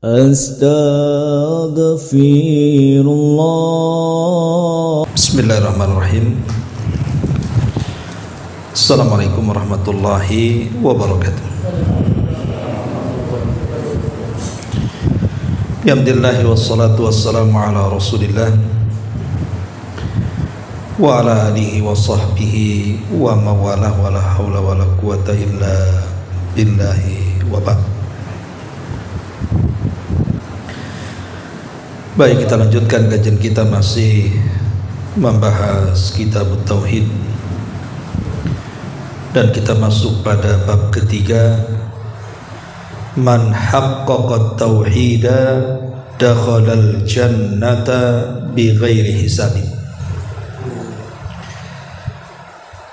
Astaghfirullah. Bismillahirrahmanirrahim. Assalamualaikum warahmatullahi wabarakatuh. Alhamdulillah wassalatu wassalamu ala Rasulillah wa ala alihi wa sahbihi wa mawalah wa la hawla wa la quwata illa billahi wa ba'd. Baik, kita lanjutkan kajian kita, masih membahas kitab Tauhid, dan kita masuk pada bab ketiga, man haqqaqa tauhida dakhalal jannata bighairi hisabin.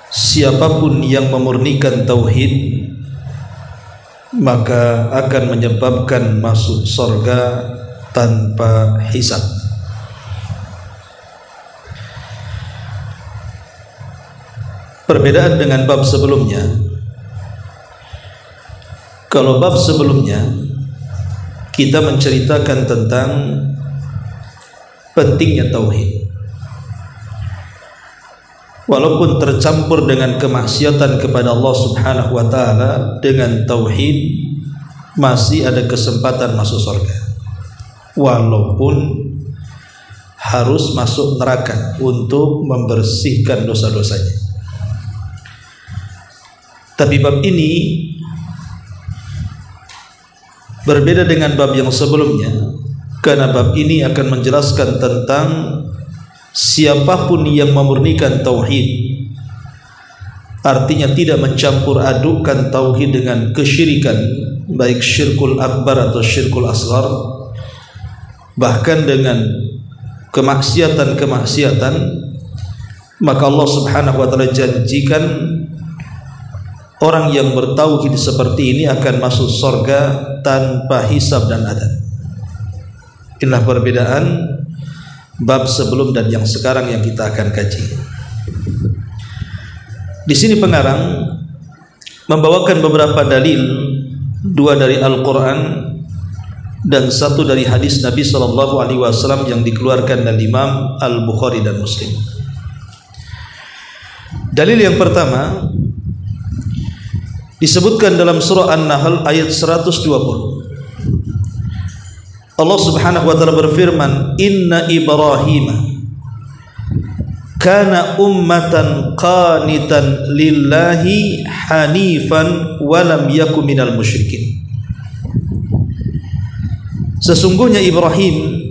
Siapapun yang memurnikan tauhid maka akan menyebabkan masuk surga tanpa hisab. Perbedaan dengan bab sebelumnya, kalau bab sebelumnya kita menceritakan tentang pentingnya tauhid, walaupun tercampur dengan kemaksiatan kepada Allah Subhanahu wa taala, dengan tauhid masih ada kesempatan masuk surga, walaupun harus masuk neraka untuk membersihkan dosa-dosanya. Tapi bab ini berbeda dengan bab yang sebelumnya, karena bab ini akan menjelaskan tentang siapapun yang memurnikan tauhid, artinya tidak mencampur adukkan tauhid dengan kesyirikan, baik syirkul akbar atau syirkul asghar, bahkan dengan kemaksiatan-kemaksiatan, maka Allah Subhanahu wa taala janjikan orang yang bertauhid seperti ini akan masuk surga tanpa hisab dan adab. Inilah perbedaan bab sebelum dan yang sekarang yang kita akan kaji. Di sini pengarang membawakan beberapa dalil, dua dari Al-Quran dan satu dari hadis Nabi SAW yang dikeluarkan dari Imam Al-Bukhari dan Muslim. Dalil yang pertama disebutkan dalam surah An-Nahl ayat 120. Allah Subhanahu wa taala berfirman, "Inna Ibrahim kana ummatan qanitan lillahi hanifan wa lam yakun minal musyrikin." Sesungguhnya Ibrahim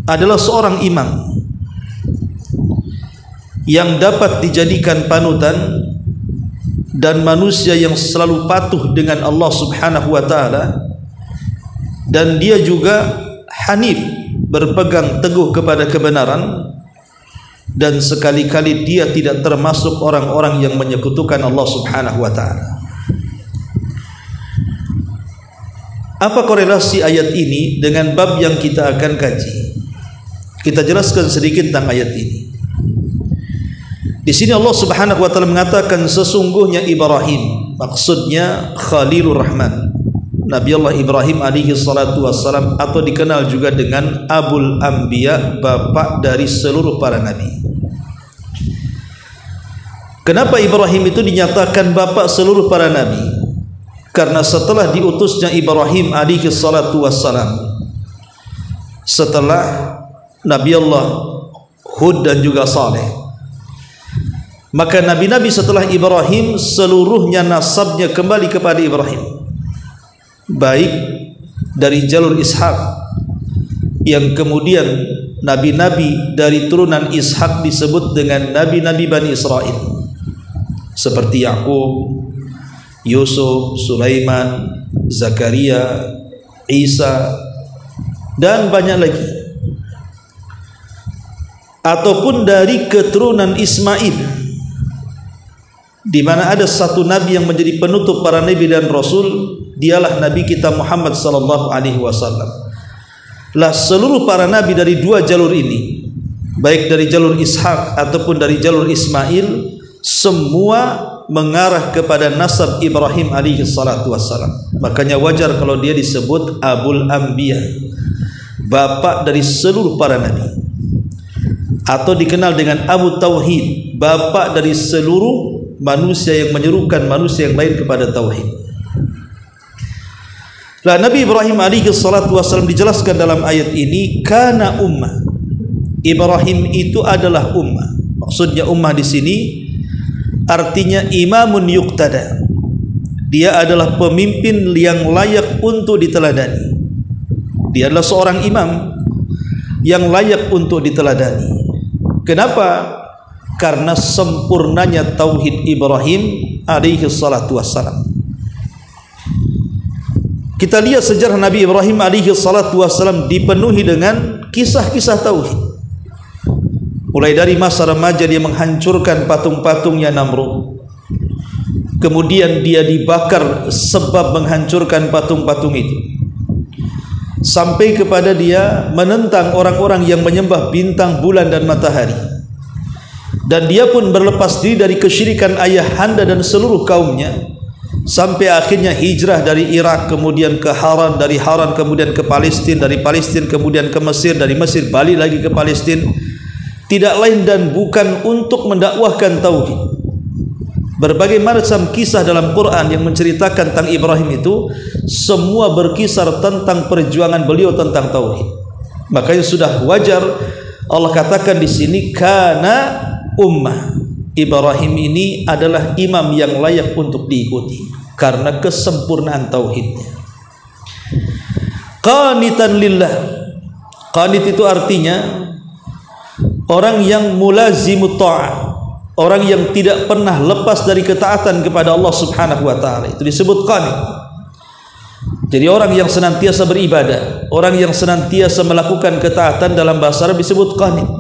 adalah seorang imam yang dapat dijadikan panutan dan manusia yang selalu patuh dengan Allah Subhanahu wa taala, dan dia juga hanif, berpegang teguh kepada kebenaran, dan sekali-kali dia tidak termasuk orang-orang yang menyekutukan Allah Subhanahu wa taala. Apa korelasi ayat ini dengan bab yang kita akan kaji? Kita jelaskan sedikit tentang ayat ini. Di sini Allah Subhanahu wa taala mengatakan sesungguhnya Ibrahim, maksudnya Khalilur Rahman, Nabi Allah Ibrahim alaihi salatu wassalam, atau dikenal juga dengan Abul Anbiya, bapak dari seluruh para nabi. Kenapa Ibrahim itu dinyatakan bapak seluruh para nabi? Karena setelah diutusnya Ibrahim alaihi salatu wassalam, setelah Nabi Allah Hud dan juga Saleh, maka nabi-nabi setelah Ibrahim seluruhnya nasabnya kembali kepada Ibrahim, baik dari jalur Ishak, yang kemudian nabi-nabi dari turunan Ishak disebut dengan nabi-nabi Bani Israel, seperti Yakub, Yusuf, Sulaiman, Zakaria, Isa, dan banyak lagi. Ataupun dari keturunan Ismail, di mana ada satu nabi yang menjadi penutup para nabi dan rasul, dialah nabi kita Muhammad sallallahu alaihi wasallam. Lah seluruh para nabi dari dua jalur ini, baik dari jalur Ishak ataupun dari jalur Ismail, semua mengarah kepada nasab Ibrahim alaihi salatu wassalam. Makanya wajar kalau dia disebut Abul Anbiya, bapak dari seluruh para nabi, atau dikenal dengan Abu Tauhid, bapak dari seluruh manusia yang menyerukan manusia yang lain kepada tauhid. Lah Nabi Ibrahim alaihi salatu wassalam dijelaskan dalam ayat ini kana ummah. Ibrahim itu adalah ummah. Maksudnya ummah di sini artinya imamun yuqtada. Dia adalah pemimpin yang layak untuk diteladani. Dia adalah seorang imam yang layak untuk diteladani. Kenapa? Karena sempurnanya tauhid Ibrahim alaihi salatu wassalam. Kita lihat sejarah Nabi Ibrahim alaihi salatu wassalam dipenuhi dengan kisah-kisah tauhid. Mulai dari masa remaja dia menghancurkan patung-patungnya Namrud. Kemudian dia dibakar sebab menghancurkan patung-patung itu. Sampai kepada dia menentang orang-orang yang menyembah bintang, bulan dan matahari. Dan dia pun berlepas diri dari kesyirikan ayahanda dan seluruh kaumnya. Sampai akhirnya hijrah dari Irak, kemudian ke Haran, dari Haran kemudian ke Palestina, dari Palestina kemudian ke Mesir, dari Mesir balik lagi ke Palestina. Tidak lain dan bukan untuk mendakwahkan tauhid. Berbagai macam kisah dalam Quran yang menceritakan tentang Ibrahim itu semua berkisar tentang perjuangan beliau tentang tauhid. Makanya sudah wajar Allah katakan di sini kana ummah. Ibrahim ini adalah imam yang layak untuk diikuti karena kesempurnaan tauhidnya. Qanitan lillah. Qanit itu artinya orang yang mulazimut ta'ah, orang yang tidak pernah lepas dari ketaatan kepada Allah Subhanahu wa taala. Itu disebut qanit. Jadi orang yang senantiasa beribadah, orang yang senantiasa melakukan ketaatan dalam bahasa Arab disebut qanit.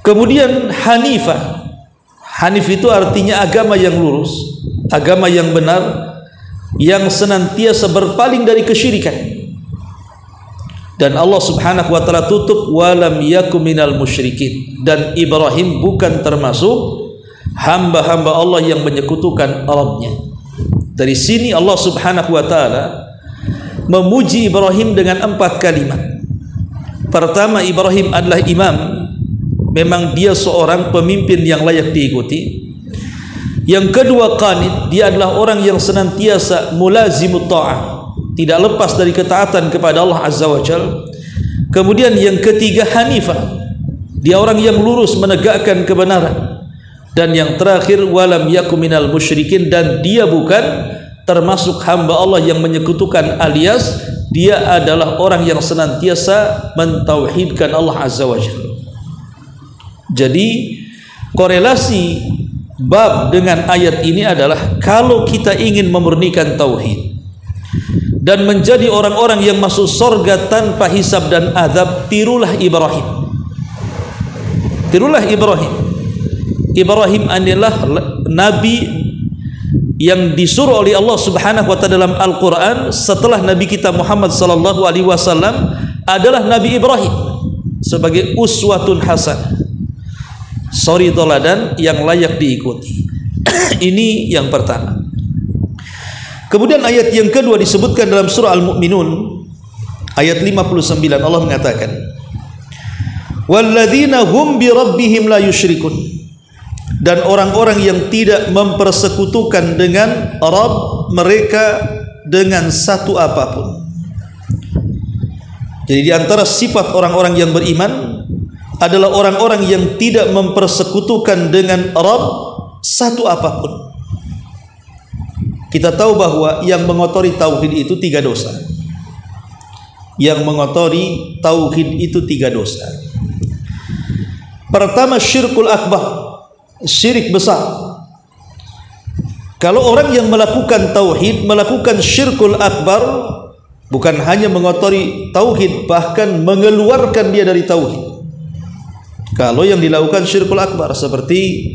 Kemudian hanifah. Hanif itu artinya agama yang lurus, agama yang benar, yang senantiasa berpaling dari kesyirikan. Dan Allah Subhanahu wa taala tutup walam yakum minal musyrikin, dan Ibrahim bukan termasuk hamba-hamba Allah yang menyekutukan Rabbnya. Dari sini Allah Subhanahu wa taala memuji Ibrahim dengan 4 kalimat. Pertama, Ibrahim adalah imam. Memang dia seorang pemimpin yang layak diikuti. Yang kedua, qanit, dia adalah orang yang senantiasa mulazimut ta'ah, tidak lepas dari ketaatan kepada Allah Azza wa Jalla. Kemudian yang ketiga, hanifah, dia orang yang lurus menegakkan kebenaran. Dan yang terakhir, walam yakum minal musyrikin, dan dia bukan termasuk hamba Allah yang menyekutukan, alias dia adalah orang yang senantiasa mentauhidkan Allah Azza wa Jalla. Jadi korelasi bab dengan ayat ini adalah kalau kita ingin memurnikan tauhid dan menjadi orang-orang yang masuk surga tanpa hisab dan azab, tirulah Ibrahim. Tirulah Ibrahim. Ibrahim adalah nabi yang disuruh oleh Allah Subhanahu wa taala dalam Al-Qur'an setelah Nabi kita Muhammad sallallahu alaihi wasallam adalah Nabi Ibrahim sebagai uswatun hasanah, suri teladan yang layak diikuti. Ini yang pertama. Kemudian ayat yang kedua disebutkan dalam surah Al-Mu'minun ayat 59. Allah mengatakan walladzina hum bi rabbihim la yusyrikun, dan orang-orang yang tidak mempersekutukan dengan Rabb mereka dengan satu apapun. Jadi di antara sifat orang-orang yang beriman adalah orang-orang yang tidak mempersekutukan dengan Rabb satu apapun. Kita tahu bahwa yang mengotori tauhid itu 3 dosa. Yang mengotori tauhid itu 3 dosa. Pertama, syirkul akbar, syirik besar. Kalau orang yang melakukan tauhid melakukan syirkul akbar, bukan hanya mengotori tauhid, bahkan mengeluarkan dia dari tauhid. Kalau yang dilakukan syirkul akbar seperti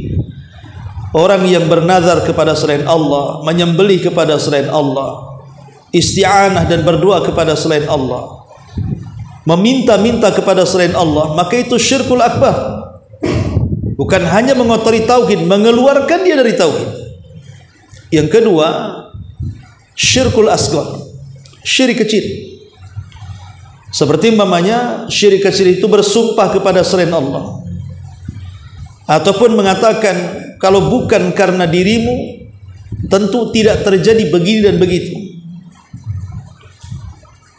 orang yang bernazar kepada selain Allah, menyembelih kepada selain Allah, isti'anah dan berdoa kepada selain Allah, meminta-minta kepada selain Allah, maka itu syirkul akbar. Bukan hanya mengotori tauhid, mengeluarkan dia dari tauhid. Yang kedua, syirkul asghar, syirik kecil. Seperti umpamanya syirik kecil itu bersumpah kepada selain Allah, ataupun mengatakan kalau bukan karena dirimu tentu tidak terjadi begini dan begitu,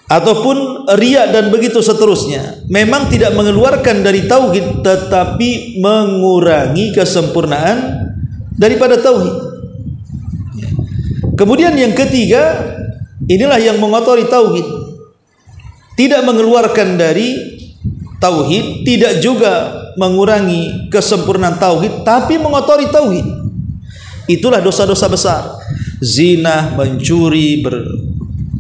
ataupun riya dan begitu seterusnya. Memang tidak mengeluarkan dari tauhid, tetapi mengurangi kesempurnaan daripada tauhid. Kemudian yang ketiga, inilah yang mengotori tauhid, tidak mengeluarkan dari tauhid, tidak juga mengurangi kesempurnaan tauhid, tapi mengotori tauhid. Itulah dosa-dosa besar: zina, mencuri,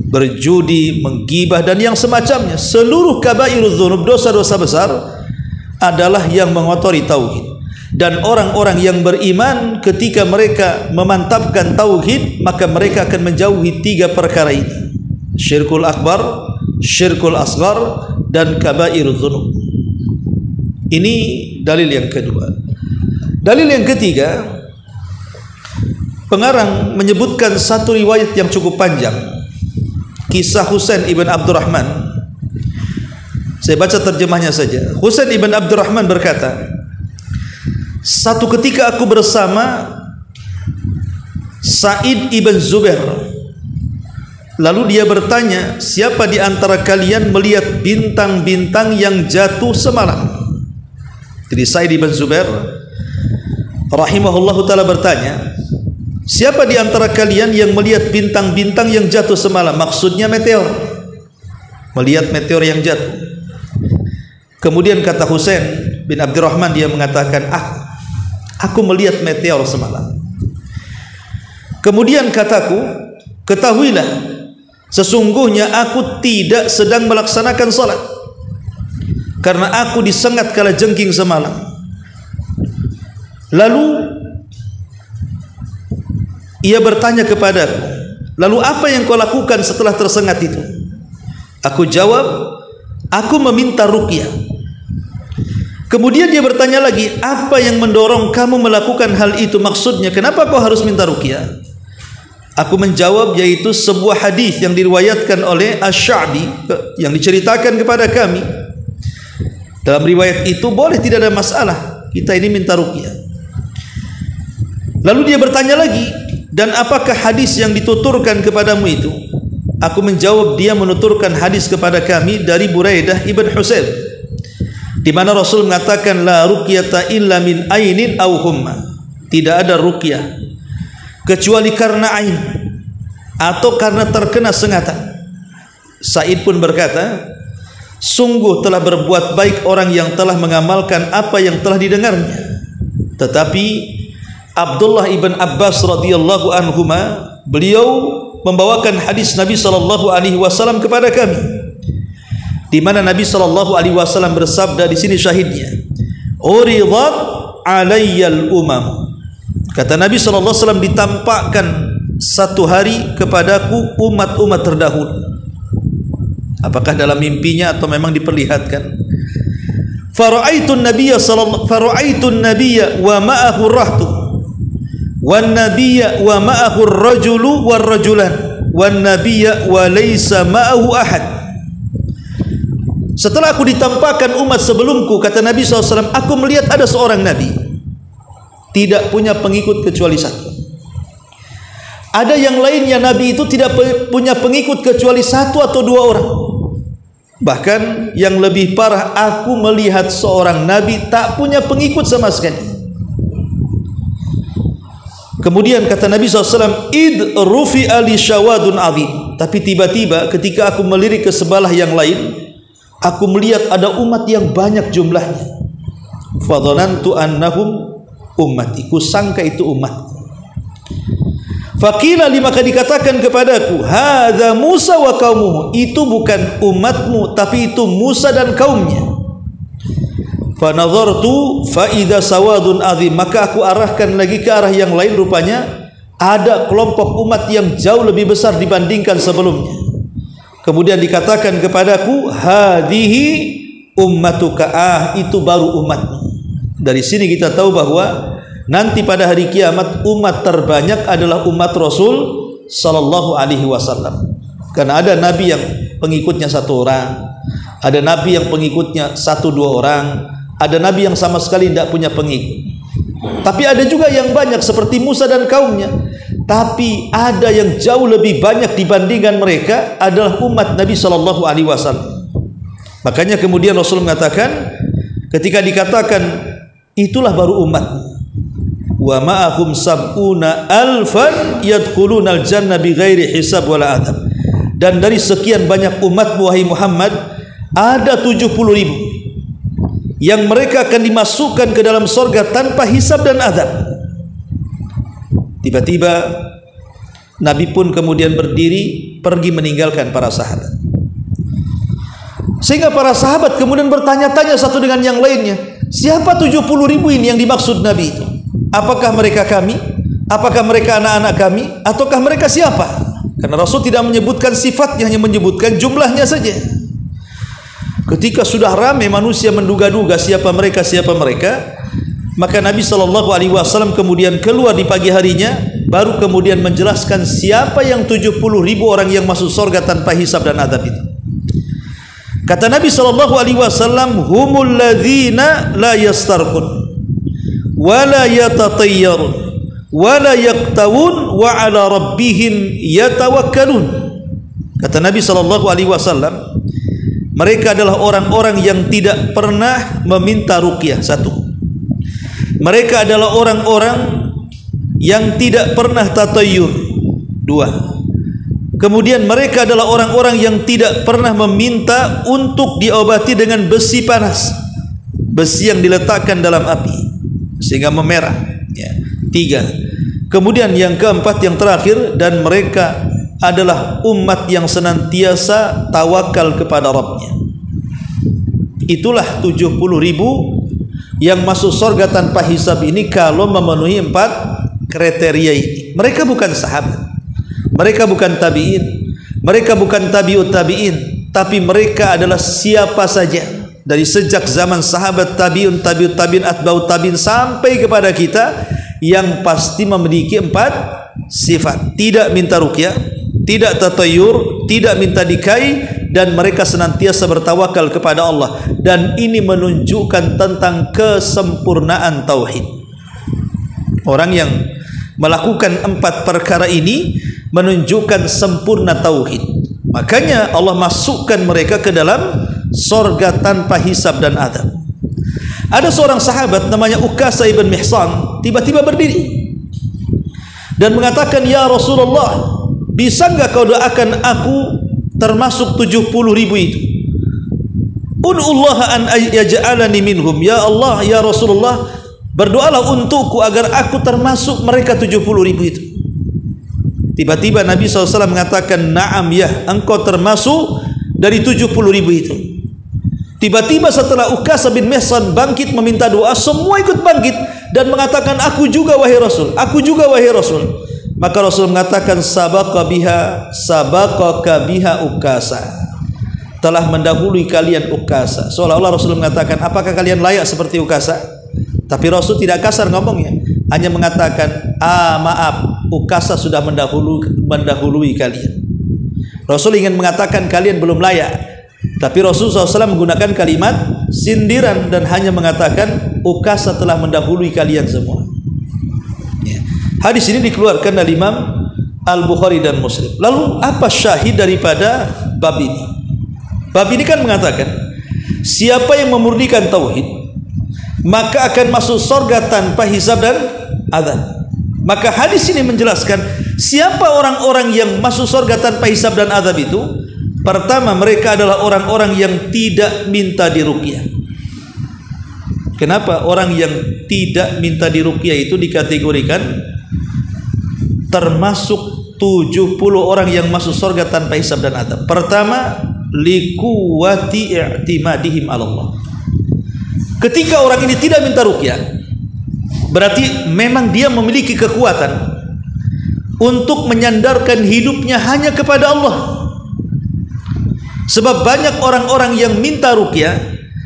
berjudi, menggibah, dan yang semacamnya. Seluruh kabairudz dzunub, dosa-dosa besar, adalah yang mengotori tauhid. Dan orang-orang yang beriman ketika mereka memantapkan tauhid, maka mereka akan menjauhi tiga perkara ini: syirkul akbar, syirkul asghar, dan kabairudz dzunub. Ini dalil yang kedua. Dalil yang ketiga, pengarang menyebutkan satu riwayat yang cukup panjang, kisah Husain ibn Abdurrahman. Saya baca terjemahnya saja. Husain ibn Abdurrahman berkata, satu ketika aku bersama Sa'id ibn Zubair, lalu dia bertanya, siapa di antara kalian melihat bintang-bintang yang jatuh semalam? Jadi Sa'id ibn Zubair rahimahullahu ta'ala bertanya, siapa di antara kalian yang melihat bintang-bintang yang jatuh semalam? Maksudnya meteor, melihat meteor yang jatuh. Kemudian kata Husain bin Abdurrahman, dia mengatakan, aku melihat meteor semalam. Kemudian kataku, ketahuilah, sesungguhnya aku tidak sedang melaksanakan salat, karena aku disengat kala jengking semalam. Lalu ia bertanya kepadaku, lalu apa yang kau lakukan setelah tersengat itu? Aku jawab, aku meminta ruqyah. Kemudian dia bertanya lagi, apa yang mendorong kamu melakukan hal itu? Maksudnya, kenapa kau harus minta ruqyah? Aku menjawab, yaitu sebuah hadis yang diriwayatkan oleh Asy-Sya'bi, yang diceritakan kepada kami. Dalam riwayat itu boleh, tidak ada masalah, kita ini minta ruqyah. Lalu dia bertanya lagi, dan apakah hadis yang dituturkan kepadamu itu? Aku menjawab, dia menuturkan hadis kepada kami dari Buraidah ibn Husayb, di mana Rasul mengatakan, la ruqyata illa min ainin aw humma, tidak ada ruqyah kecuali karena ain atau karena terkena sengatan. Sa'id pun berkata, sungguh telah berbuat baik orang yang telah mengamalkan apa yang telah didengarnya. Tetapi Abdullah ibn Abbas radhiyallahu anhuma, beliau membawakan hadis Nabi sallallahu alaihi wasallam kepada kami, di mana Nabi sallallahu alaihi wasallam bersabda, di sini syahidnya, uridat alayyal umam. Kata Nabi sallallahu alaihi wasallam, ditampakkan satu hari kepadaku umat-umat terdahulu. Apakah dalam mimpinya atau memang diperlihatkan? Fara'aitun nabiyya wa ma'ahu rahtu, wan nabiyya wa ma'ahu ar-rajulu war-rajulan, wan nabiyya wa laysa ma'ahu ahad. Setelah aku ditampakkan umat sebelumku, kata Nabi SAW, aku melihat ada seorang Nabi tidak punya pengikut kecuali satu. Ada yang lainnya, Nabi itu tidak punya pengikut kecuali satu atau dua orang. Bahkan yang lebih parah, aku melihat seorang Nabi tak punya pengikut sama sekali. Kemudian kata Nabi SAW, id rufi ali syawadun azim. Tapi tiba-tiba ketika aku melirik ke sebelah yang lain, aku melihat ada umat yang banyak jumlahnya. Fadhanantu annahum ummati, ku sangka itu umat. Faqila li, maka dikatakan kepadaku, hadza Musa wa qaumuhu, itu bukan umatmu tapi itu Musa dan kaumnya. Fa nadhartu fa idza sawadun azim, maka aku arahkan lagi ke arah yang lain, rupanya ada kelompok umat yang jauh lebih besar dibandingkan sebelumnya. Kemudian dikatakan kepadaku, hadhihi ummatuka, itu baru umatmu. Dari sini kita tahu bahwa nanti pada hari kiamat umat terbanyak adalah umat Rasul sallallahu alaihi wasallam. Karena ada nabi yang pengikutnya 1 orang, ada nabi yang pengikutnya 1-2 orang, ada nabi yang sama sekali tidak punya pengikut. Tapi ada juga yang banyak seperti Musa dan kaumnya. Tapi ada yang jauh lebih banyak dibandingkan mereka adalah umat Nabi sallallahu alaihi wasallam. Makanya kemudian Rasul mengatakan, ketika dikatakan itulah baru umat, wa ma'ahum sab'una alfan yadkhulunal jannah bighairi hisab wala adab. Dan dari sekian banyak umat wahai Muhammad, ada 70.000 yang mereka akan dimasukkan ke dalam surga tanpa hisab dan adab. Tiba-tiba Nabi pun kemudian berdiri pergi meninggalkan para sahabat. Sehingga para sahabat kemudian bertanya-tanya satu dengan yang lainnya, siapa 70.000 ini yang dimaksud Nabi itu? Apakah mereka kami? Apakah mereka anak-anak kami? Ataukah mereka siapa? Karena Rasul tidak menyebutkan sifatnya, hanya menyebutkan jumlahnya saja. Ketika sudah ramai manusia menduga-duga siapa mereka, maka Nabi SAW kemudian keluar di pagi harinya, baru kemudian menjelaskan siapa yang 70.000 orang yang masuk surga tanpa hisab dan adab itu. Kata Nabi SAW, humul ladzina la yastarqun wa la yatatayyarun wa la yaqtawun wa ala rabbihim yatawakkalun. Kata Nabi SAW, mereka adalah orang-orang yang tidak pernah meminta ruqyah. 1. Mereka adalah orang-orang yang tidak pernah tatayyur. 2. Kemudian mereka adalah orang-orang yang tidak pernah meminta untuk diobati dengan besi panas, besi yang diletakkan dalam api sehingga memerah, ya. 3. Kemudian yang keempat, yang terakhir, dan mereka adalah umat yang senantiasa tawakal kepada Rabbnya. Itulah 70.000 yang masuk surga tanpa hisab ini kalau memenuhi 4 kriteria ini. Mereka bukan sahabat, mereka bukan tabi'in, mereka bukan tabi'ut tabi'in, tapi mereka adalah siapa saja dari sejak zaman sahabat, tabi'un, tabi'ut tabi'in, atba'ut tabi'in sampai kepada kita, yang pasti memiliki 4 sifat: tidak minta ruqyah, tidak tatayyur, tidak minta dikai, dan mereka senantiasa bertawakal kepada Allah. Dan ini menunjukkan tentang kesempurnaan tauhid. Orang yang melakukan 4 perkara ini menunjukkan sempurna tauhid. Makanya Allah masukkan mereka ke dalam surga tanpa hisab dan adab. Ada seorang sahabat namanya Ukasha ibn Mihsan, tiba-tiba berdiri dan mengatakan, ya Rasulullah, bisa enggak kau doakan aku termasuk 70.000 itu? Ud'ullaha an yaj'alani minhum. Ya Allah, ya Rasulullah, berdoalah untukku agar aku termasuk mereka 70.000 itu. Tiba-tiba Nabi SAW mengatakan, na'am ya, engkau termasuk dari 70.000 itu. Tiba-tiba setelah Ukasha bin Mihsan bangkit meminta doa, semua ikut bangkit dan mengatakan, aku juga wahai Rasul, aku juga wahai Rasul. Maka Rasul mengatakan, sabaqaka biha Ukasha, telah mendahului kalian Ukasha. Seolah-olah Rasul mengatakan, apakah kalian layak seperti Ukasha? Tapi Rasul tidak kasar ngomongnya, hanya mengatakan, maaf, Ukasha sudah mendahului kalian. Rasul ingin mengatakan kalian belum layak, tapi Rasulullah SAW menggunakan kalimat sindiran dan hanya mengatakan Ukasha telah mendahului kalian semua. Ya. Hadis ini dikeluarkan dari Imam Al-Bukhari dan Muslim. Lalu apa syahid daripada bab ini? Bab ini kan mengatakan, siapa yang memurnikan tauhid maka akan masuk surga tanpa hisab dan adab. Maka hadis ini menjelaskan siapa orang-orang yang masuk surga tanpa hisab dan adab itu. Pertama, mereka adalah orang-orang yang tidak minta diruqyah. Kenapa orang yang tidak minta diruqyah itu dikategorikan termasuk 70 orang yang masuk surga tanpa hisab dan adab? Pertama, liquwati i'timadihim 'ala Allah. Ketika orang ini tidak minta ruqyah, berarti memang dia memiliki kekuatan untuk menyandarkan hidupnya hanya kepada Allah. Sebab banyak orang-orang yang minta ruqyah,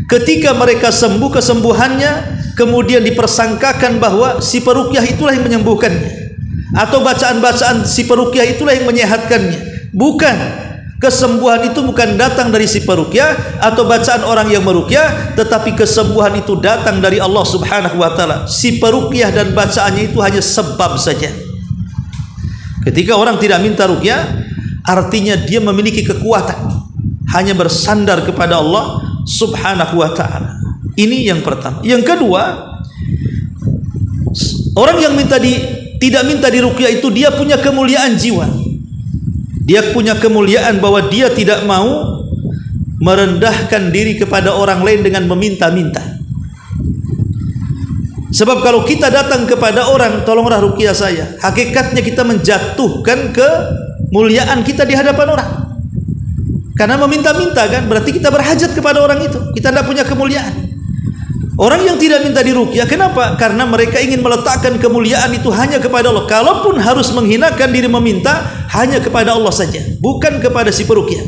ketika mereka sembuh kesembuhannya, kemudian dipersangkakan bahwa si peruqyah itulah yang menyembuhkannya, atau bacaan-bacaan si peruqyah itulah yang menyehatkannya. Bukan. Kesembuhan itu bukan datang dari si peruqyah atau bacaan orang yang meruqyah, tetapi kesembuhan itu datang dari Allah Subhanahu wa taala. Si peruqyah dan bacaannya itu hanya sebab saja. Ketika orang tidak minta ruqyah, artinya dia memiliki kekuatan, hanya bersandar kepada Allah Subhanahu wa taala. Ini yang pertama. Yang kedua, orang yang tidak minta diruqyah itu dia punya kemuliaan jiwa. Dia punya kemuliaan bahwa dia tidak mau merendahkan diri kepada orang lain dengan meminta-minta. Sebab kalau kita datang kepada orang, tolonglah ruqyah saya, hakikatnya kita menjatuhkan kemuliaan kita di hadapan orang. Karena meminta-minta kan, berarti kita berhajat kepada orang itu. Kita tidak punya kemuliaan. Orang yang tidak minta diruqyah, kenapa? Karena mereka ingin meletakkan kemuliaan itu hanya kepada Allah. Kalaupun harus menghinakan diri meminta, hanya kepada Allah saja, bukan kepada si peruqyah.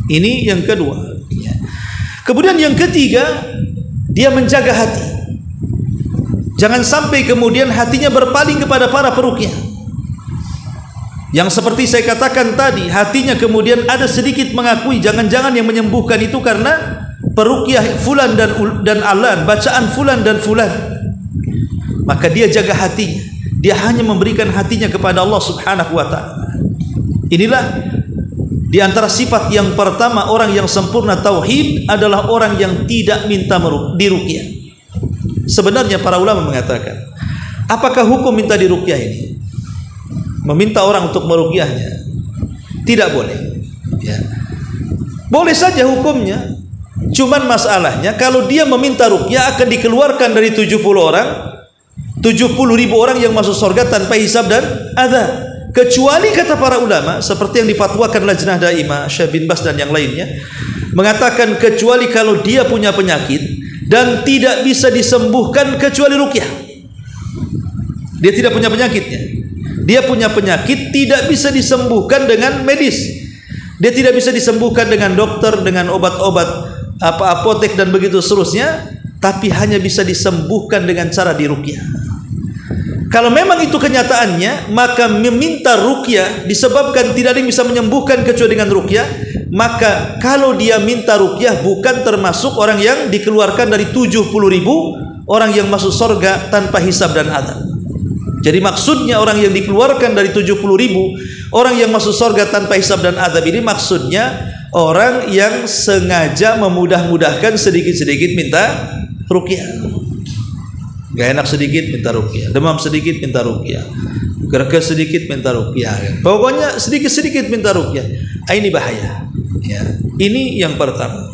Ini yang kedua. Kemudian yang ketiga, dia menjaga hati. Jangan sampai kemudian hatinya berpaling kepada para peruqyah. Yang seperti saya katakan tadi, hatinya kemudian ada sedikit mengakui jangan-jangan yang menyembuhkan itu karena peruqyah fulan dan alan, bacaan fulan dan fulan. Maka dia jaga hatinya. Dia hanya memberikan hatinya kepada Allah Subhanahu wa taala. Inilah di antara sifat yang pertama orang yang sempurna tauhid adalah orang yang tidak minta diruqyah. Sebenarnya para ulama mengatakan, apakah hukum minta diruqyah ini? Meminta orang untuk meruqyahnya tidak boleh. Ya. Boleh saja hukumnya. Cuman masalahnya kalau dia meminta ruqyah akan dikeluarkan dari 70 orang, 70.000 orang yang masuk surga tanpa hisab dan azab. Kecuali kata para ulama seperti yang difatwakan Lajnah Daimah, Syekh bin Bas dan yang lainnya, mengatakan kecuali kalau dia punya penyakit dan tidak bisa disembuhkan kecuali ruqyah. Dia tidak punya penyakitnya. Dia punya penyakit tidak bisa disembuhkan dengan medis. Dia tidak bisa disembuhkan dengan dokter, dengan obat-obat apotek dan begitu seterusnya, tapi hanya bisa disembuhkan dengan cara diruqyah. Kalau memang itu kenyataannya, maka meminta ruqyah disebabkan tidak ada yang bisa menyembuhkan kecuali dengan ruqyah, maka kalau dia minta ruqyah bukan termasuk orang yang dikeluarkan dari 70.000 orang yang masuk surga tanpa hisab dan azab. Jadi maksudnya orang yang dikeluarkan dari 70.000 orang yang masuk surga tanpa hisab dan azab ini maksudnya orang yang sengaja memudah-mudahkan sedikit-sedikit minta ruqyah. Gak enak sedikit minta ruqyah, demam sedikit minta ruqyah, gerges sedikit minta ruqyah. Pokoknya sedikit-sedikit minta ruqyah. Ini bahaya. Ya. Ini yang pertama.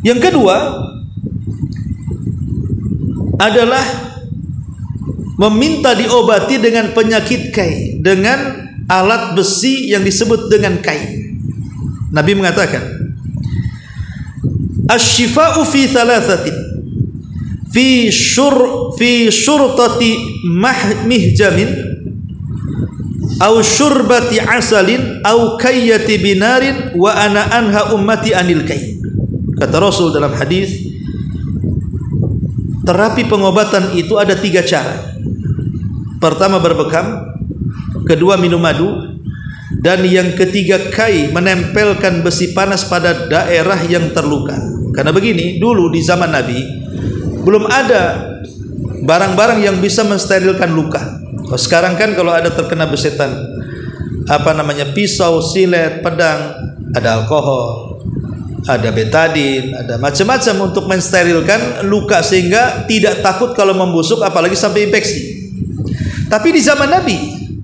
Yang kedua adalah meminta diobati dengan penyakit kai, dengan alat besi yang disebut dengan kai. Nabi mengatakan, "Asy-syifa'u fi thalathatin, fi syurtati mihjamin, aw syurbati asalin, aw kayyati binarin, wa ana anha ummati anil kai." Kata Rasul dalam hadis, terapi pengobatan itu ada 3 cara. Pertama berbekam, kedua minum madu, dan yang ketiga kai, menempelkan besi panas pada daerah yang terluka. Karena begini, dulu di zaman Nabi belum ada barang-barang yang bisa mensterilkan luka. Sekarang kan kalau ada terkena besetan, pisau, silet, pedang, ada alkohol, ada betadin, ada macam-macam untuk mensterilkan luka sehingga tidak takut kalau membusuk apalagi sampai infeksi. Tapi di zaman Nabi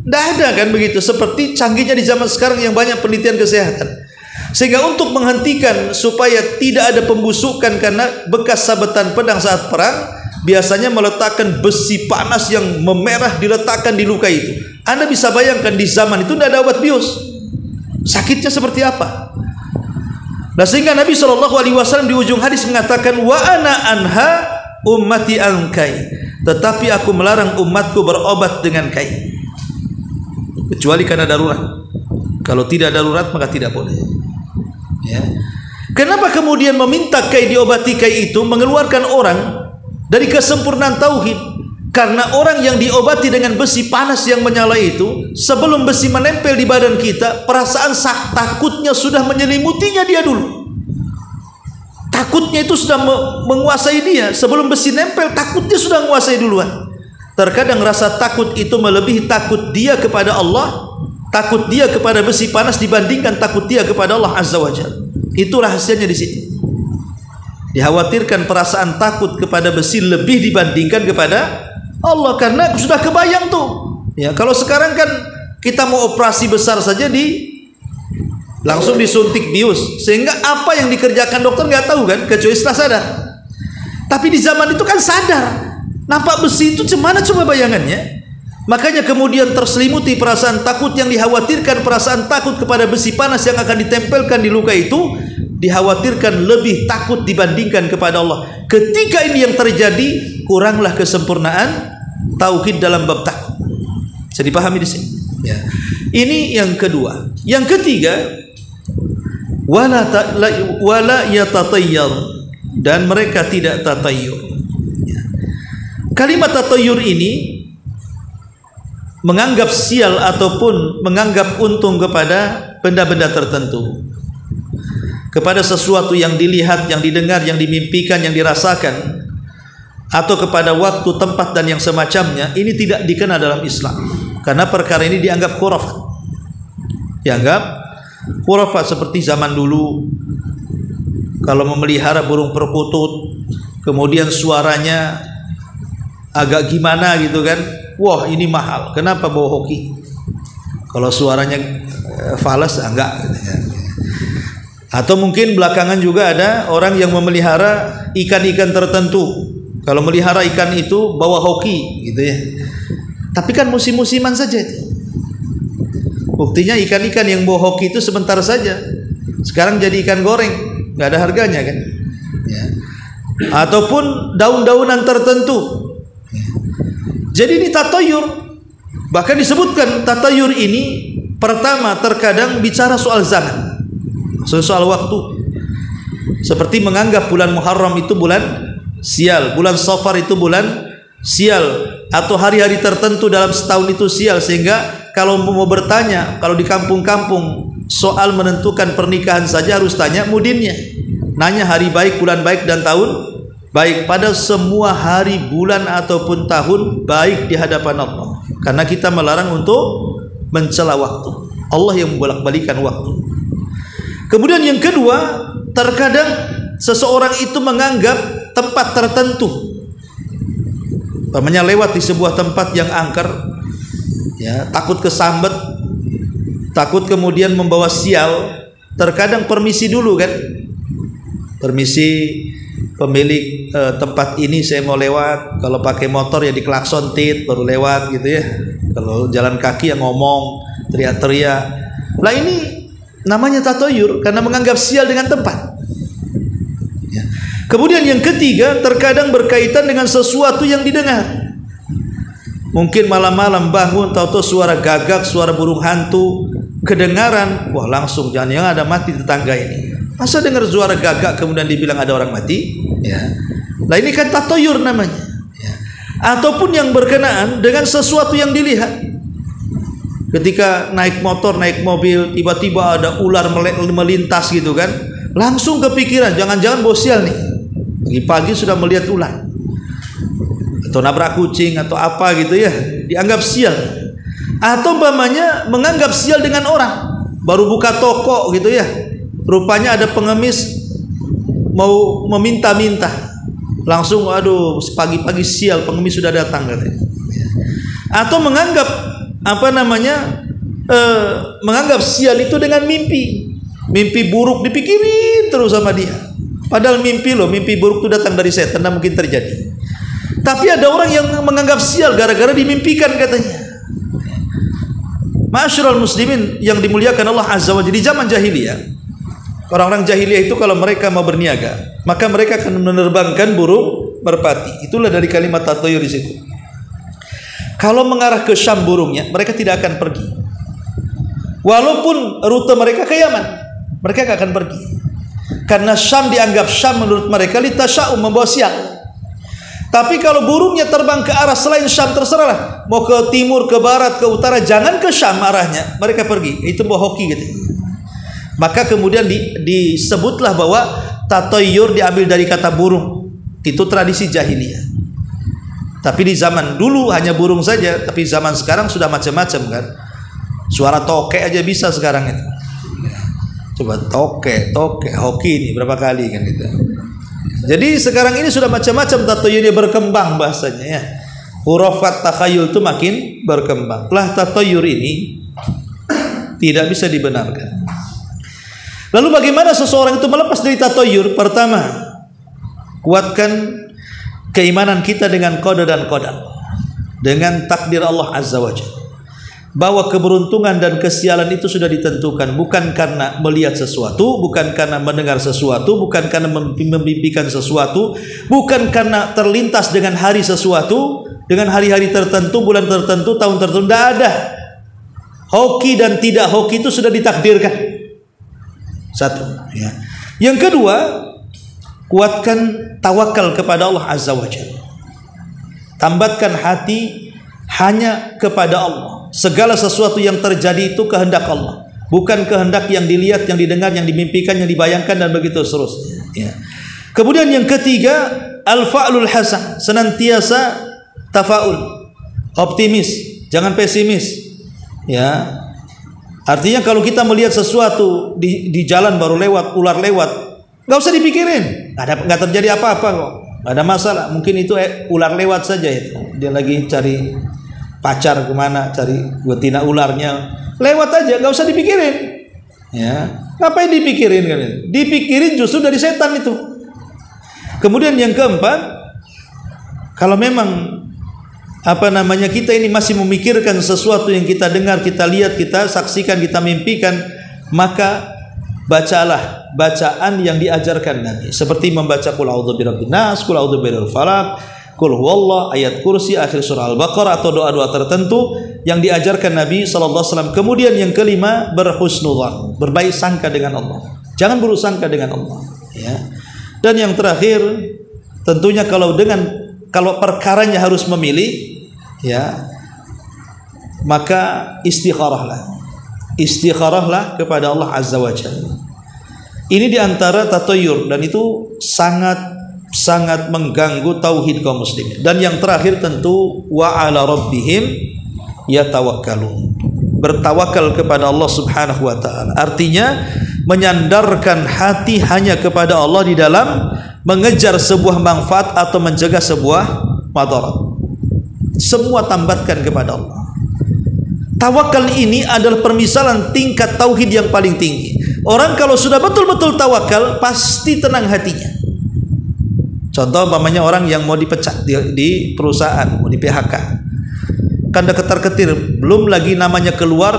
tidak ada kan begitu, seperti canggihnya di zaman sekarang yang banyak penelitian kesehatan. Sehingga untuk menghentikan supaya tidak ada pembusukan karena bekas sabetan pedang saat perang, biasanya meletakkan besi panas yang memerah diletakkan di luka itu. Anda bisa bayangkan di zaman itu tidak ada obat bius, sakitnya seperti apa. Nah, sehingga Nabi SAW di ujung hadis mengatakan, wa ana anha ummati ankai, tetapi aku melarang umatku berobat dengan kai, kecuali karena darurat. Kalau tidak darurat maka tidak boleh. Ya. Kenapa kemudian meminta kai diobati kai itu mengeluarkan orang dari kesempurnaan tauhid. Karena orang yang diobati dengan besi panas yang menyala itu, sebelum besi menempel di badan kita, perasaan takutnya sudah menyelimutinya dia dulu. Takutnya itu sudah menguasai dia. Sebelum besi nempel, takutnya sudah menguasai duluan. Terkadang rasa takut itu melebihi takut dia kepada Allah, takut dia kepada besi panas dibandingkan takut dia kepada Allah Azza wa Jalla. Itu rahasianya di situ. Dikhawatirkan perasaan takut kepada besi lebih dibandingkan kepada Allah, karena sudah kebayang tuh. Ya, kalau sekarang kan kita mau operasi besar saja langsung disuntik bius, sehingga apa yang dikerjakan dokter nggak tahu kan, kecuali setelah sadar. Tapi di zaman itu kan sadar, nampak besi itu gimana coba bayangannya. Makanya kemudian terselimuti perasaan takut yang dikhawatirkan, perasaan takut kepada besi panas yang akan ditempelkan di luka itu, dikhawatirkan lebih takut dibandingkan kepada Allah. Ketika ini yang terjadi, kuranglah kesempurnaan tauhid dalam bab takut. Bisa dipahami di sini. Ya. Ini yang kedua. Yang ketiga, wala yatatayyar, dan mereka tidak tatayyur. Kalimat tatayyur ini menganggap sial ataupun menganggap untung kepada benda-benda tertentu, kepada sesuatu yang dilihat, yang didengar, yang dimimpikan, yang dirasakan, atau kepada waktu, tempat, dan yang semacamnya. Ini tidak dikenal dalam Islam, karena perkara ini dianggap khurafat. Dianggap khurafat seperti zaman dulu kalau memelihara burung perkutut, kemudian suaranya agak gimana gitu kan, wah ini mahal, kenapa bawa hoki? Kalau suaranya falas enggak gitu ya. Atau mungkin belakangan juga ada orang yang memelihara ikan-ikan tertentu, kalau melihara ikan itu bawa hoki gitu ya. Tapi kan musim-musiman saja itu. Buktinya ikan-ikan yang bawa hoki itu sebentar saja, sekarang jadi ikan goreng, nggak ada harganya kan ya. Ataupun daun-daunan tertentu. Jadi ini tatayur. Bahkan disebutkan tatayur ini pertama terkadang bicara soal zaman, soal waktu. Seperti menganggap bulan Muharram itu bulan sial, bulan Safar itu bulan sial, atau hari-hari tertentu dalam setahun itu sial. Sehingga kalau mau bertanya, kalau di kampung-kampung soal menentukan pernikahan saja harus tanya mudinnya, nanya hari baik, bulan baik, dan tahun baik. Pada semua hari, bulan, ataupun tahun baik di hadapan Allah, karena kita melarang untuk mencela waktu. Allah yang membolak-balikan waktu. Kemudian yang kedua, terkadang seseorang itu menganggap tempat tertentu, umpamanya lewat di sebuah tempat yang angker ya, takut kesambet, takut kemudian membawa sial. Terkadang permisi dulu kan, permisi pemilik tempat ini, saya mau lewat. Kalau pakai motor ya diklakson tit baru lewat gitu ya. Kalau jalan kaki ya ngomong, teriak-teriak. Lah ini namanya tatayur, karena menganggap sial dengan tempat ya. Kemudian yang ketiga, terkadang berkaitan dengan sesuatu yang didengar. Mungkin malam-malam bangun, tahu-tahu suara gagak, suara burung hantu kedengaran, wah langsung jangan ada mati tetangga ini. Masa dengar suara gagak kemudian dibilang ada orang mati ya. Nah ini kan tatayur namanya ya. Ataupun yang berkenaan dengan sesuatu yang dilihat. Ketika naik motor, naik mobil, tiba-tiba ada ular melintas gitu kan, langsung kepikiran jangan-jangan bosial nih, pagi-pagi sudah melihat ular, atau nabrak kucing atau apa gitu ya, dianggap sial. Atau umpamanya menganggap sial dengan orang, baru buka toko gitu ya, rupanya ada pengemis mau meminta-minta, langsung aduh pagi-pagi sial, pengemis sudah datang katanya. Atau menganggap menganggap sial itu dengan mimpi buruk, dipikirin terus sama dia. Padahal mimpi buruk itu datang dari setan, tidak mungkin terjadi. Tapi ada orang yang menganggap sial gara-gara dimimpikan katanya. Ma'asyiral muslimin yang dimuliakan Allah Azza wa Jalla, di zaman jahiliyah, orang-orang jahiliyah itu kalau mereka mau berniaga, maka mereka akan menerbangkan burung merpati. Itulah dari kalimat tatayur di situ. Kalau mengarah ke Syam burungnya, mereka tidak akan pergi. Walaupun rute mereka ke Yaman, mereka tidak akan pergi. Karena Syam dianggap Syam menurut mereka litasya'um, membawa sial. Tapi kalau burungnya terbang ke arah selain Syam, terserahlah, mau ke timur, ke barat, ke utara, jangan ke Syam arahnya, mereka pergi. Itu bawa hoki gitu. Maka kemudian disebutlah bahwa tatoyur diambil dari kata burung. Itu tradisi jahiliyah. Tapi di zaman dulu hanya burung saja, tapi zaman sekarang sudah macam-macam kan. Suara tokek aja bisa sekarang itu. Coba tokek, hoki ini berapa kali kan itu. Jadi sekarang ini sudah macam-macam tatoyurnya berkembang bahasanya ya. Hurufat takhayul itu makin berkembang. Lah tatoyur ini tidak bisa dibenarkan. Lalu bagaimana seseorang itu melepas dari tatoyur? Pertama, kuatkan keimanan kita dengan qada dan qadar, dengan takdir Allah Azza wa Jalla, bahwa keberuntungan dan kesialan itu sudah ditentukan, bukan karena melihat sesuatu, bukan karena mendengar sesuatu, bukan karena memimpikan sesuatu, bukan karena terlintas dengan hari sesuatu, dengan hari-hari tertentu, bulan tertentu, tahun tertentu. Tidak ada. Hoki dan tidak hoki itu sudah ditakdirkan. Satu ya. Yang kedua, kuatkan tawakal kepada Allah Azza wa Jalla. Tambatkan hati hanya kepada Allah. Segala sesuatu yang terjadi itu kehendak Allah, bukan kehendak yang dilihat, yang didengar, yang dimimpikan, yang dibayangkan, dan begitu seterusnya ya. Kemudian yang ketiga, al-fa'lul hasan, senantiasa tafaul, optimis, jangan pesimis ya. Artinya kalau kita melihat sesuatu di jalan baru lewat, ular lewat, nggak usah dipikirin, nggak terjadi apa-apa kok, nggak ada masalah. Mungkin itu ular lewat saja, itu dia lagi cari pacar kemana, cari betina ularnya, lewat aja, nggak usah dipikirin ya. Ngapain dipikirin kan? Dipikirin justru dari setan itu. Kemudian yang keempat, kalau memang kita ini masih memikirkan sesuatu yang kita dengar, kita lihat, kita saksikan, kita mimpikan, maka bacalah bacaan yang diajarkan Nabi, seperti membaca qul a'udzu birabbin nas, qul a'udzu birabbil falaq, qul huwallah, ayat kursi, akhir surah Al-Baqarah, atau doa-doa tertentu yang diajarkan Nabi SAW. Kemudian yang kelima, berhusnudzan, berbaik sangka dengan Allah, jangan buruk sangka dengan Allah ya. Dan yang terakhir, tentunya kalau perkaranya harus memilih ya, maka istikharahlah kepada Allah Azza wa Jalla. Ini diantara tatoyur, dan itu sangat mengganggu tauhid kaum muslimin. Dan yang terakhir tentu wa ala rabbihim yatawakkalun, bertawakal kepada Allah Subhanahu wa taala. Artinya menyandarkan hati hanya kepada Allah di dalam mengejar sebuah manfaat atau mencegah sebuah madarat. Semua tambatkan kepada Allah. Tawakal ini adalah permisalan tingkat tauhid yang paling tinggi. Orang kalau sudah betul-betul tawakal, pasti tenang hatinya. Contoh umpamanya orang yang mau dipecat di perusahaan, mau di PHK, kan udah ketar-ketir, belum lagi namanya keluar,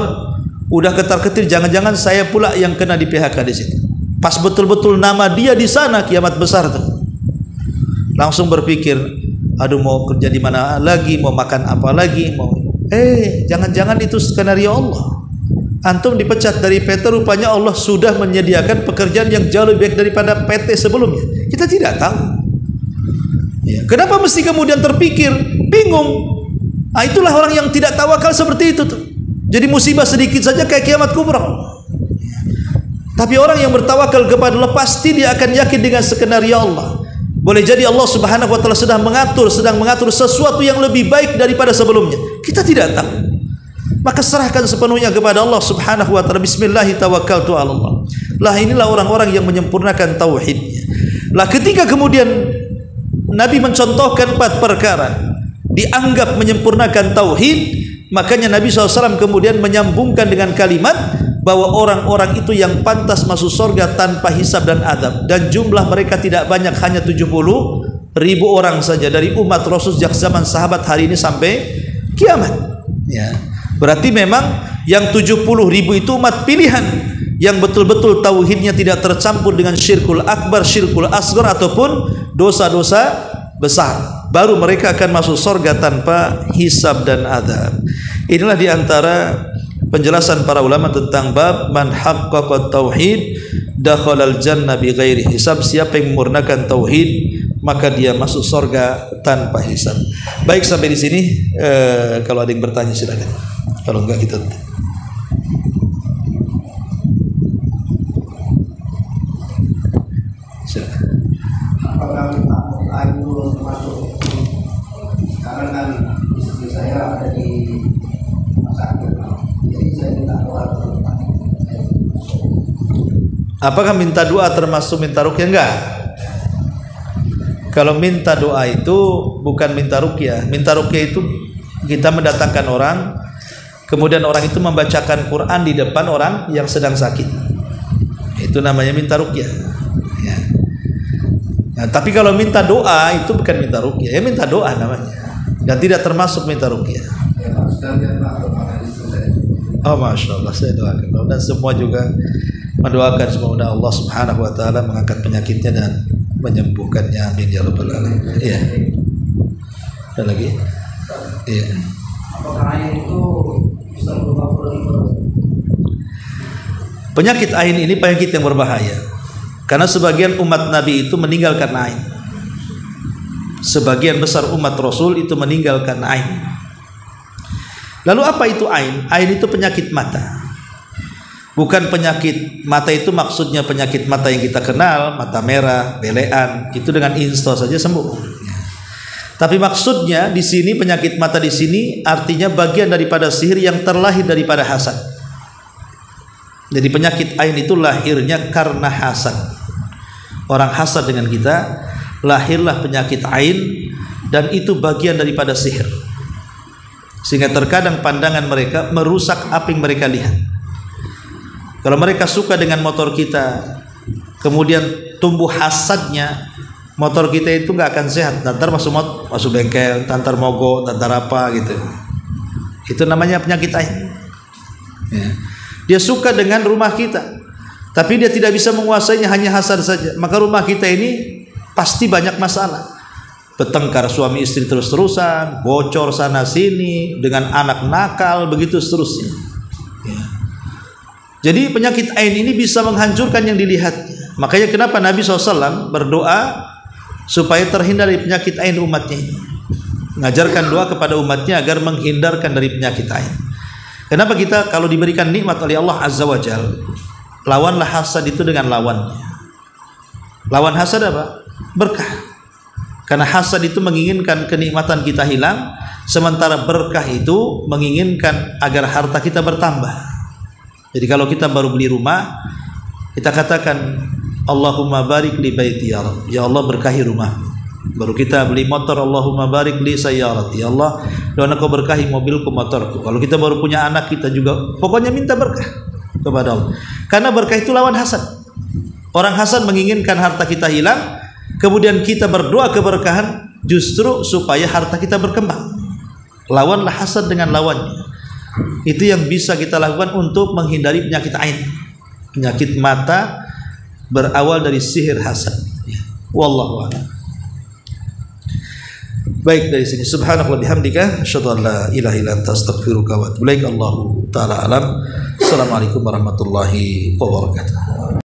udah ketar-ketir, jangan-jangan saya pula yang kena di PHK di situ. Pas betul-betul nama dia di sana, kiamat besar tuh. Langsung berpikir, aduh mau kerja di mana lagi, mau makan apa lagi, jangan-jangan itu skenario Allah. Antum dipecat dari PT, rupanya Allah sudah menyediakan pekerjaan yang jauh lebih baik daripada PT sebelumnya. Kita tidak tahu ya. Kenapa mesti kemudian terpikir, bingung? Nah, itulah orang yang tidak tawakal seperti itu tuh. Jadi musibah sedikit saja kayak kiamat kubra. Tapi orang yang bertawakal kepada Allah, pasti dia akan yakin dengan skenario Allah. Boleh jadi Allah Subhanahu wa taala sedang mengatur sesuatu yang lebih baik daripada sebelumnya. Kita tidak tahu. Maka serahkan sepenuhnya kepada Allah Subhanahu wa taala. Bismillahi tawakkaltu 'ala Allah. Lah inilah orang-orang yang menyempurnakan tauhidnya. Lah ketika kemudian Nabi mencontohkan 4 perkara dianggap menyempurnakan tauhid, makanya Nabi SAW kemudian menyambungkan dengan kalimat bahwa orang-orang itu yang pantas masuk surga tanpa hisab dan adab, dan jumlah mereka tidak banyak, hanya 70.000 orang saja dari umat Rasul sejak zaman sahabat hari ini sampai kiamat ya. Berarti memang yang 70.000 itu umat pilihan yang betul-betul tauhidnya tidak tercampur dengan syirkul akbar, syirkul asghar ataupun dosa-dosa besar, baru mereka akan masuk surga tanpa hisab dan adab. Inilah diantara penjelasan para ulama tentang bab man haqqaqa tauhid dakhalal jannah bighairi hisab. Siapa yang memurnakan tauhid maka dia masuk surga tanpa hisab. Baik, sampai di sini. Kalau ada yang bertanya silakan. Kalau enggak kita tutup. Silakan. Apakah air belum termasuk? Sekarang kan istri saya ada di rumah sakit, jadi saya minta doa. Apakah minta doa termasuk minta ruqyah? Enggak. Kalau minta doa itu bukan minta ruqyah. Minta ruqyah itu kita mendatangkan orang, kemudian orang itu membacakan Quran di depan orang yang sedang sakit. Itu namanya minta ruqyah. Ya. Nah, tapi kalau minta doa itu bukan minta ruqyah, ya minta doa namanya. Dan tidak termasuk minta ruqyah. Oh, Masya Allah, saya doakan. Dan semua juga mendoakan semoga Allah Subhanahu wa taala mengangkat penyakitnya dan menyembuhkannya, amin ya rabbal alamin. Iya. Ada lagi? Iya. Apakah air itu bisa berubah pola? Penyakit ain ini penyakit yang berbahaya. Karena sebagian umat Nabi itu meninggal karena ain. Sebagian besar umat Rasul itu meninggal karena ain. Lalu apa itu ain? Ain itu penyakit mata. Bukan penyakit mata itu maksudnya penyakit mata yang kita kenal, mata merah, belean, itu dengan install saja sembuh. Tapi maksudnya di sini penyakit mata di sini artinya bagian daripada sihir yang terlahir daripada hasad. Jadi penyakit ain itu lahirnya karena hasad. Orang hasad dengan kita, lahirlah penyakit ain, dan itu bagian daripada sihir. Sehingga terkadang pandangan mereka merusak apa yang mereka lihat. Kalau mereka suka dengan motor kita, kemudian tumbuh hasadnya, motor kita itu nggak akan sehat. Ntar masuk bengkel, ntar mogok, ntar apa gitu. Itu namanya penyakit ain. Ya. Dia suka dengan rumah kita, tapi dia tidak bisa menguasainya, hanya hasad saja. Maka rumah kita ini pasti banyak masalah. Bertengkar suami istri terus-terusan, bocor sana sini, dengan anak nakal, begitu seterusnya. Ya. Jadi penyakit ain ini bisa menghancurkan yang dilihatnya. Makanya kenapa Nabi SAW berdoa supaya terhindar dari penyakit ain umatnya ini. Mengajarkan doa kepada umatnya agar menghindarkan dari penyakit ain. Kenapa kita kalau diberikan nikmat oleh Allah Azza wa Jal, lawanlah hasad itu dengan lawannya. Lawan hasad apa? Berkah. Karena hasad itu menginginkan kenikmatan kita hilang, sementara berkah itu menginginkan agar harta kita bertambah. Jadi kalau kita baru beli rumah, kita katakan Allahumma barik li baiti ya Rabb. Ya Allah berkahi rumah. Baru kita beli motor, Allahumma barik li sayyarati. Ya Allah, doa kau berkahi mobilku, motorku. Kalau kita baru punya anak, kita juga pokoknya minta berkah kepada Allah. Karena berkah itu lawan hasad. Orang hasad menginginkan harta kita hilang, kemudian kita berdoa keberkahan justru supaya harta kita berkembang. Lawanlah hasad dengan lawannya. Itu yang bisa kita lakukan untuk menghindari penyakit ain. Penyakit mata berawal dari sihir hasad. Wallahu a'lam. Baik, dari sini subhanallahi bihamdika asyhadu an la ilaha illa anta astaghfiruka wa atubu ilaik. Allahu taala alam. Assalamualaikum warahmatullahi wabarakatuh.